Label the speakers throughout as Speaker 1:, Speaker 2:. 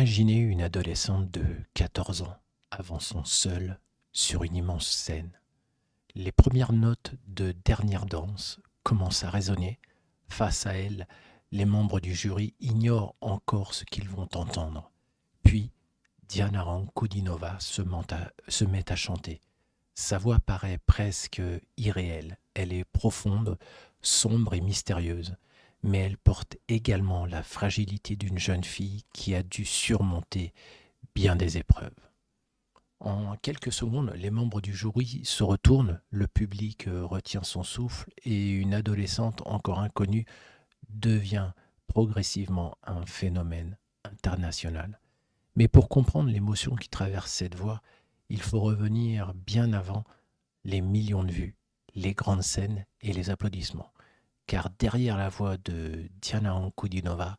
Speaker 1: Imaginez une adolescente de 14 ans avançant seule sur une immense scène. Les premières notes de Dernière danse commencent à résonner. Face à elle, les membres du jury ignorent encore ce qu'ils vont entendre. Puis, Diana Ankudinova se met à chanter. Sa voix paraît presque irréelle. Elle est profonde, sombre et mystérieuse, mais elle porte également la fragilité d'une jeune fille qui a dû surmonter bien des épreuves. En quelques secondes, les membres du jury se retournent, le public retient son souffle et une adolescente encore inconnue devient progressivement un phénomène international. Mais pour comprendre l'émotion qui traverse cette voix, il faut revenir bien avant les millions de vues, les grandes scènes et les applaudissements. Car derrière la voix de Diana Ankudinova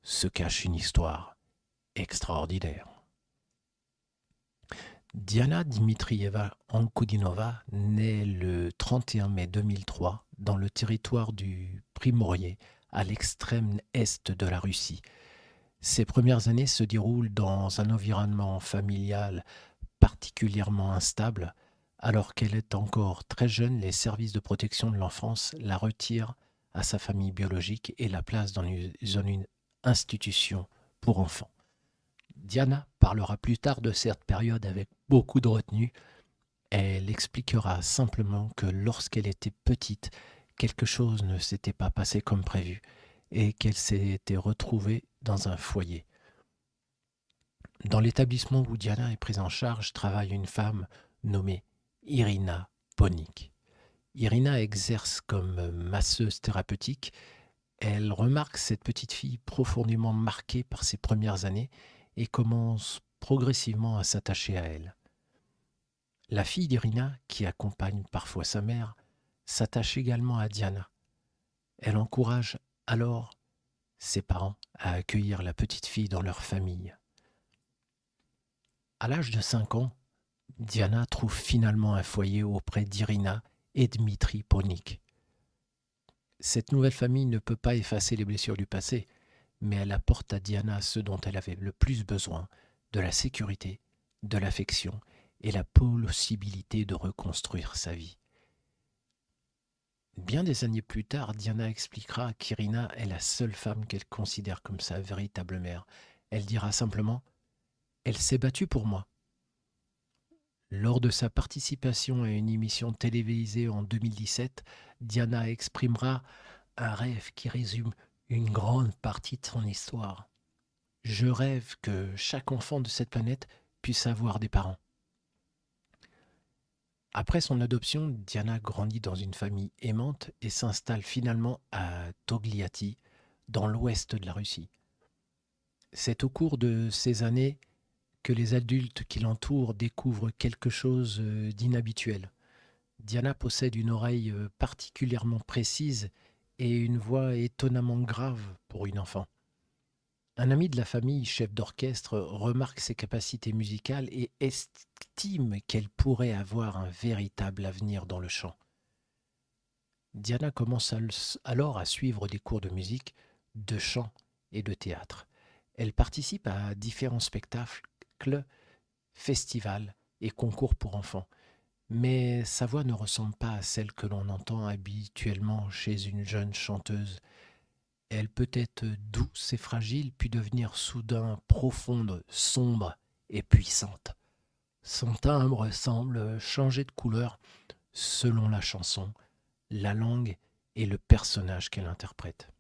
Speaker 1: se cache une histoire extraordinaire. Diana Dmitrieva Ankudinova naît le 31 mai 2003 dans le territoire du Primorié, à l'extrême est de la Russie. Ses premières années se déroulent dans un environnement familial particulièrement instable. Alors qu'elle est encore très jeune, les services de protection de l'enfance la retirent à sa famille biologique et la placent dans une institution pour enfants. Diana parlera plus tard de cette période avec beaucoup de retenue. Elle expliquera simplement que lorsqu'elle était petite, quelque chose ne s'était pas passé comme prévu et qu'elle s'était retrouvée dans un foyer. Dans l'établissement où Diana est prise en charge travaille une femme nommée Irina Ponik. Irina exerce comme masseuse thérapeutique. Elle remarque cette petite fille profondément marquée par ses premières années et commence progressivement à s'attacher à elle. La fille d'Irina, qui accompagne parfois sa mère, s'attache également à Diana. Elle encourage alors ses parents à accueillir la petite fille dans leur famille. À l'âge de 5 ans, Diana trouve finalement un foyer auprès d'Irina et Dmitri Ponik. Cette nouvelle famille ne peut pas effacer les blessures du passé, mais elle apporte à Diana ce dont elle avait le plus besoin, de la sécurité, de l'affection et la possibilité de reconstruire sa vie. Bien des années plus tard, Diana expliquera qu'Irina est la seule femme qu'elle considère comme sa véritable mère. Elle dira simplement « Elle s'est battue pour moi ». Lors de sa participation à une émission télévisée en 2017, Diana exprimera un rêve qui résume une grande partie de son histoire. Je rêve que chaque enfant de cette planète puisse avoir des parents. Après son adoption, Diana grandit dans une famille aimante et s'installe finalement à Togliatti, dans l'ouest de la Russie. C'est au cours de ces années que les adultes qui l'entourent découvrent quelque chose d'inhabituel. Diana possède une oreille particulièrement précise et une voix étonnamment grave pour une enfant. Un ami de la famille, chef d'orchestre, remarque ses capacités musicales et estime qu'elle pourrait avoir un véritable avenir dans le chant. Diana commence alors à suivre des cours de musique, de chant et de théâtre. Elle participe à différents spectacles, festivals et concours pour enfants. Mais sa voix ne ressemble pas à celle que l'on entend habituellement chez une jeune chanteuse. Elle peut être douce et fragile, puis devenir soudain profonde, sombre et puissante. Son timbre semble changer de couleur selon la chanson, la langue et le personnage qu'elle interprète.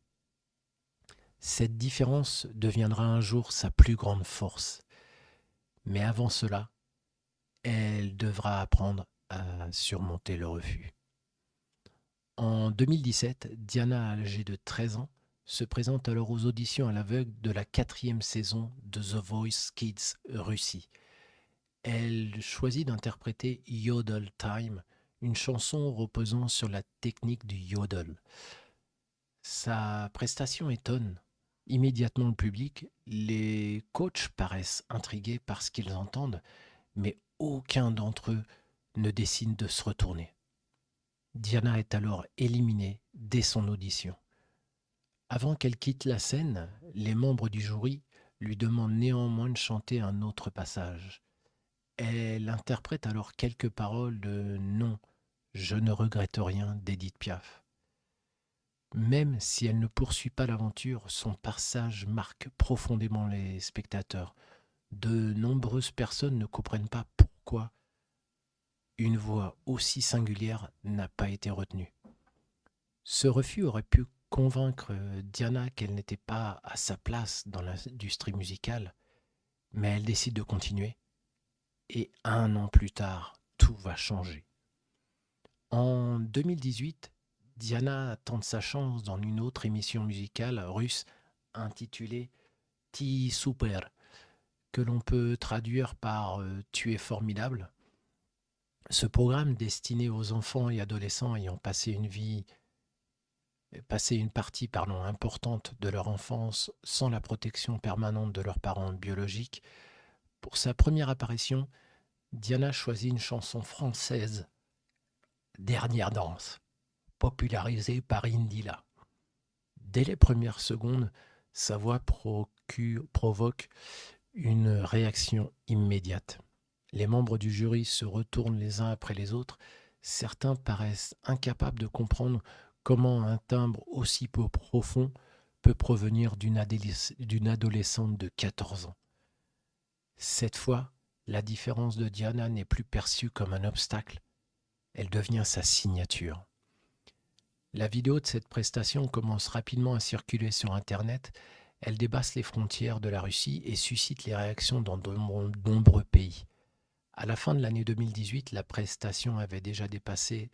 Speaker 1: Cette différence deviendra un jour sa plus grande force. Mais avant cela, elle devra apprendre à surmonter le refus. En 2017, Diana, âgée de 13 ans, se présente alors aux auditions à l'aveugle de la 4e saison de The Voice Kids Russie. Elle choisit d'interpréter Yodel Time, une chanson reposant sur la technique du yodel. Sa prestation étonne immédiatement le public. Les coachs paraissent intrigués par ce qu'ils entendent, mais aucun d'entre eux ne décide de se retourner. Diana est alors éliminée dès son audition. Avant qu'elle quitte la scène, les membres du jury lui demande néanmoins de chanter un autre passage. Elle interprète alors quelques paroles de Non, je ne regrette rien d'Édith Piaf. Même si elle ne poursuit pas l'aventure, son passage marque profondément les spectateurs. De nombreuses personnes ne comprennent pas pourquoi une voix aussi singulière n'a pas été retenue. Ce refus aurait pu convaincre Diana qu'elle n'était pas à sa place dans l'industrie musicale, mais elle décide de continuer. Et 1 an plus tard, tout va changer. En 2018, Diana tente sa chance dans une autre émission musicale russe intitulée Ti Super, que l'on peut traduire par Tu es formidable. Ce programme destiné aux enfants et adolescents ayant passé une partie importante de leur enfance sans la protection permanente de leurs parents biologiques. Pour sa première apparition, Diana choisit une chanson française, Dernière danse, popularisée par Indila. Dès les premières secondes, sa voix provoque une réaction immédiate. Les membres du jury se retournent les uns après les autres. Certains paraissent incapables de comprendre comment un timbre aussi peu profond peut provenir d'une adolescente de 14 ans. Cette fois, la différence de Diana n'est plus perçue comme un obstacle, elle devient sa signature. La vidéo de cette prestation commence rapidement à circuler sur Internet. Elle dépasse les frontières de la Russie et suscite les réactions dans de nombreux pays. À la fin de l'année 2018, la prestation avait déjà dépassé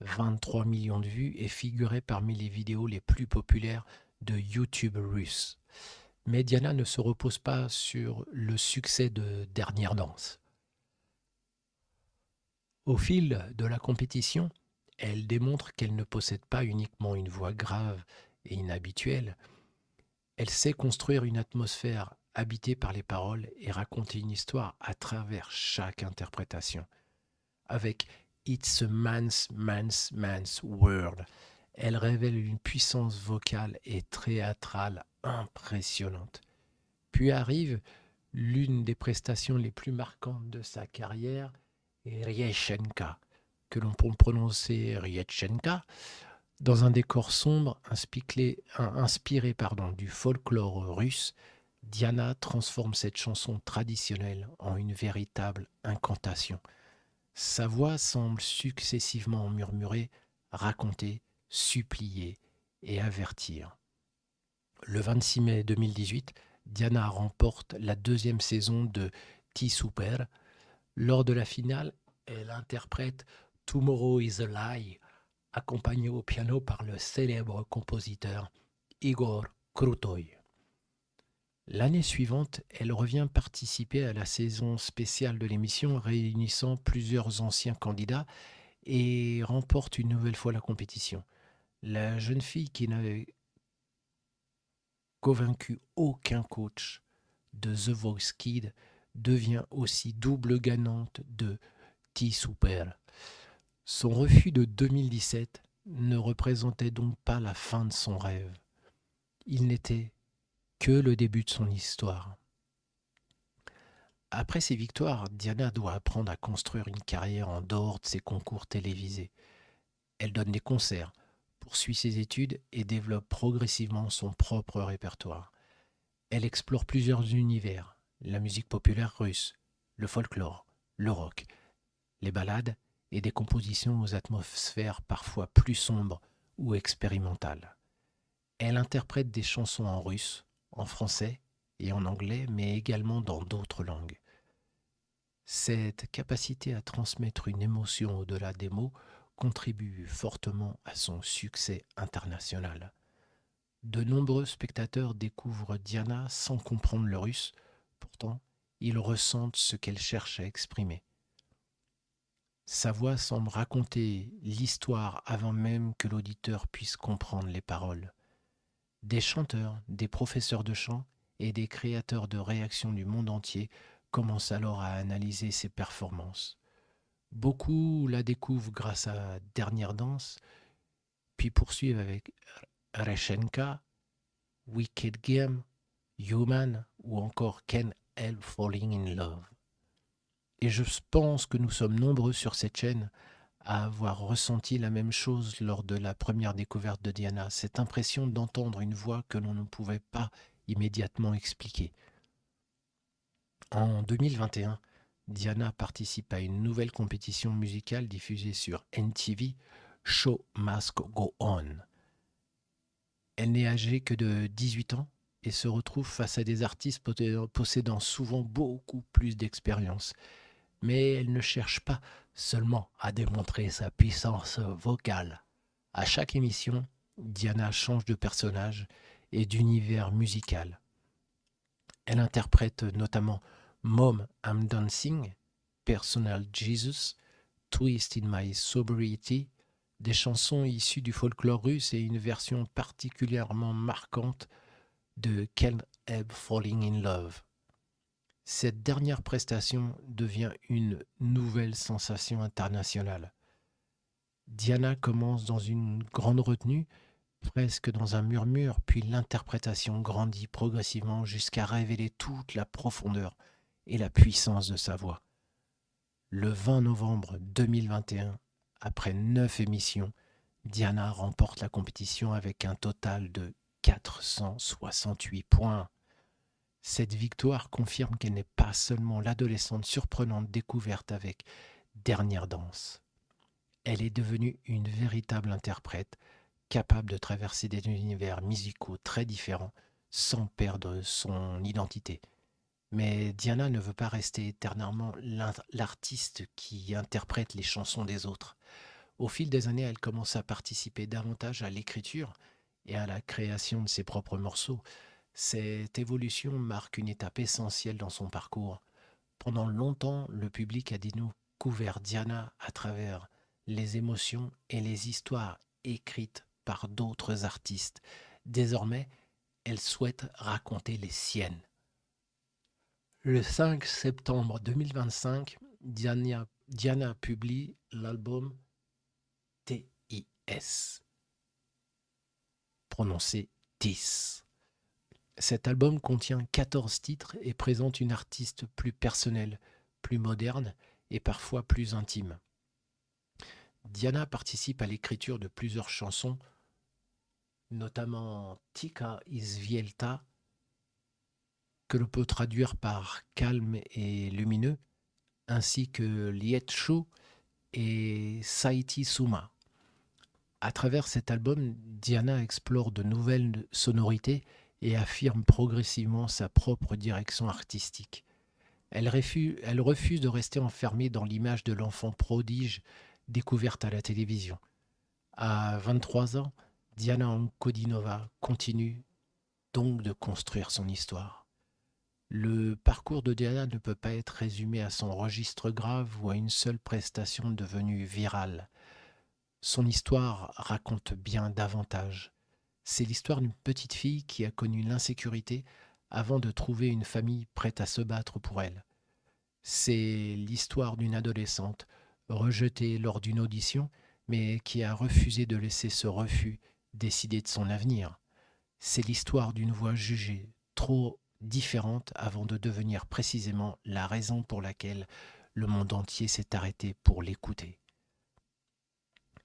Speaker 1: 23 millions de vues et figurait parmi les vidéos les plus populaires de YouTube russe. Mais Diana ne se repose pas sur le succès de Dernière danse. Au fil de la compétition, elle démontre qu'elle ne possède pas uniquement une voix grave et inhabituelle, elle sait construire une atmosphère habitée par les paroles et raconter une histoire à travers chaque interprétation. Avec It's a man's world, elle révèle une puissance vocale et théâtrale impressionnante. Puis arrive l'une des prestations les plus marquantes de sa carrière, Ryechenka, que l'on peut prononcer Ryechenka, dans un décor sombre inspiré du folklore russe. Diana transforme cette chanson traditionnelle en une véritable incantation. Sa voix semble successivement murmurer, raconter, supplier et avertir. Le 26 mai 2018, Diana remporte la 2e saison de Ti Super. Lors de la finale, elle interprète Tomorrow is a Lie, accompagnée au piano par le célèbre compositeur Igor Krutoy. L'année suivante, elle revient participer à la saison spéciale de l'émission réunissant plusieurs anciens candidats et remporte une nouvelle fois la compétition. La jeune fille qui n'avait convaincu aucun coach de The Voice Kids devient aussi double gagnante de Ti Super. Son refus de 2017 ne représentait donc pas la fin de son rêve. Il n'était que le début de son histoire. Après ses victoires, Diana doit apprendre à construire une carrière en dehors de ses concours télévisés. Elle donne des concerts, poursuit ses études et développe progressivement son propre répertoire. Elle explore plusieurs univers, la musique populaire russe, le folklore, le rock, les ballades et des compositions aux atmosphères parfois plus sombres ou expérimentales. Elle interprète des chansons en russe, en français et en anglais, mais également dans d'autres langues. Cette capacité à transmettre une émotion au-delà des mots contribue fortement à son succès international. De nombreux spectateurs découvrent Diana sans comprendre le russe, pourtant ils ressentent ce qu'elle cherche à exprimer. Sa voix semble raconter l'histoire avant même que l'auditeur puisse comprendre les paroles. Des chanteurs, des professeurs de chant et des créateurs de réactions du monde entier commencent alors à analyser ses performances. Beaucoup la découvrent grâce à Dernière danse, puis poursuivent avec Reshenka, Wicked Game, Human ou encore Can't Help Falling in Love. Et je pense que nous sommes nombreux sur cette chaîne à avoir ressenti la même chose lors de la première découverte de Diana, cette impression d'entendre une voix que l'on ne pouvait pas immédiatement expliquer. En 2021, Diana participe à une nouvelle compétition musicale diffusée sur NTV, Show Must Go On. Elle n'est âgée que de 18 ans et se retrouve face à des artistes possédant souvent beaucoup plus d'expérience. Mais elle ne cherche pas seulement à démontrer sa puissance vocale. À chaque émission, Diana change de personnage et d'univers musical. Elle interprète notamment Mom, I'm Dancing, Personal Jesus, Twist in My Sobriety, des chansons issues du folklore russe et une version particulièrement marquante de Can't Help Falling in Love. Cette dernière prestation devient une nouvelle sensation internationale. Diana commence dans une grande retenue, presque dans un murmure, puis l'interprétation grandit progressivement jusqu'à révéler toute la profondeur et la puissance de sa voix. Le 20 novembre 2021, après 9 émissions, Diana remporte la compétition avec un total de 468 points. Cette victoire confirme qu'elle n'est pas seulement l'adolescente surprenante découverte avec Dernière danse. Elle est devenue une véritable interprète, capable de traverser des univers musicaux très différents sans perdre son identité. Mais Diana ne veut pas rester éternellement l'artiste qui interprète les chansons des autres. Au fil des années, elle commence à participer davantage à l'écriture et à la création de ses propres morceaux. Cette évolution marque une étape essentielle dans son parcours. Pendant longtemps, le public a découvert Diana à travers les émotions et les histoires écrites par d'autres artistes. Désormais, elle souhaite raconter les siennes. Le 5 septembre 2025, Diana publie l'album TIS, prononcé TIS. Cet album contient 14 titres et présente une artiste plus personnelle, plus moderne et parfois plus intime. Diana participe à l'écriture de plusieurs chansons, notamment Tika Izvielta, que l'on peut traduire par calme et lumineux, ainsi que Lietshu et Saiti Suma. À travers cet album, Diana explore de nouvelles sonorités et affirme progressivement sa propre direction artistique. Elle refuse de rester enfermée dans l'image de l'enfant prodige découverte à la télévision. À 23 ans, Diana Ankudinova continue donc de construire son histoire. Le parcours de Diana ne peut pas être résumé à son registre grave ou à une seule prestation devenue virale. Son histoire raconte bien davantage. C'est l'histoire d'une petite fille qui a connu l'insécurité avant de trouver une famille prête à se battre pour elle. C'est l'histoire d'une adolescente rejetée lors d'une audition, mais qui a refusé de laisser ce refus décider de son avenir. C'est l'histoire d'une voix jugée trop différente avant de devenir précisément la raison pour laquelle le monde entier s'est arrêté pour l'écouter.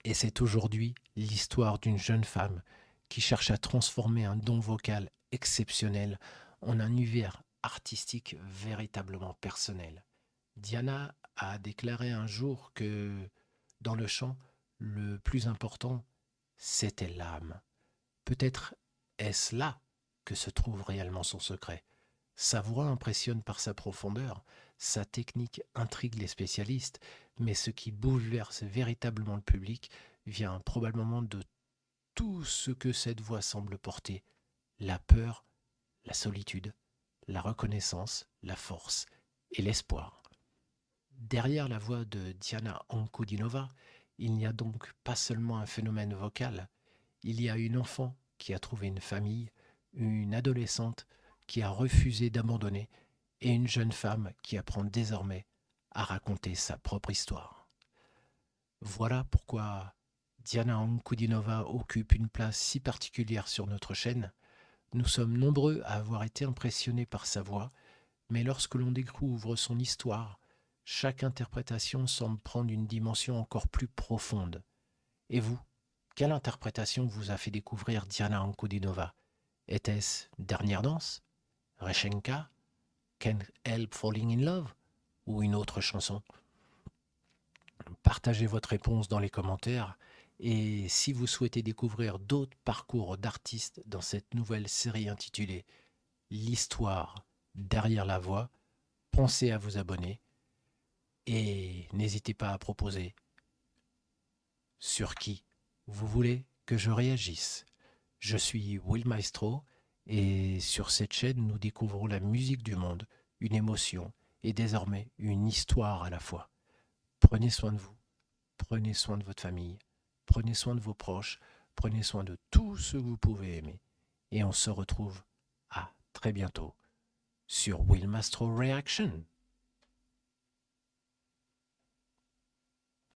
Speaker 1: Et c'est aujourd'hui l'histoire d'une jeune femme qui cherche à transformer un don vocal exceptionnel en un univers artistique véritablement personnel. Diana a déclaré un jour que dans le chant, le plus important, c'était l'âme. Peut-être est-ce là que se trouve réellement son secret. Sa voix impressionne par sa profondeur, sa technique intrigue les spécialistes, mais ce qui bouleverse véritablement le public vient probablement de tout ce que cette voix semble porter. La peur, la solitude, la reconnaissance, la force et l'espoir. Derrière la voix de Diana Ankudinova, il n'y a donc pas seulement un phénomène vocal, il y a une enfant qui a trouvé une famille, une adolescente qui a refusé d'abandonner et une jeune femme qui apprend désormais à raconter sa propre histoire. Voilà pourquoi Diana Ankudinova occupe une place si particulière sur notre chaîne. Nous sommes nombreux à avoir été impressionnés par sa voix, mais lorsque l'on découvre son histoire, chaque interprétation semble prendre une dimension encore plus profonde. Et vous, quelle interprétation vous a fait découvrir Diana Ankudinova? Était-ce Dernière danse, Reshenka, Can't Help Falling in Love ou une autre chanson? Partagez votre réponse dans les commentaires et si vous souhaitez découvrir d'autres parcours d'artistes dans cette nouvelle série intitulée L'histoire derrière la voix, pensez à vous abonner et n'hésitez pas à proposer sur qui vous voulez que je réagisse. Je suis Will Maestro et sur cette chaîne nous découvrons la musique du monde, une émotion et désormais une histoire à la fois. Prenez soin de vous, prenez soin de votre famille, prenez soin de vos proches, prenez soin de tout ce que vous pouvez aimer. Et on se retrouve à très bientôt sur Will Maestro Reaction.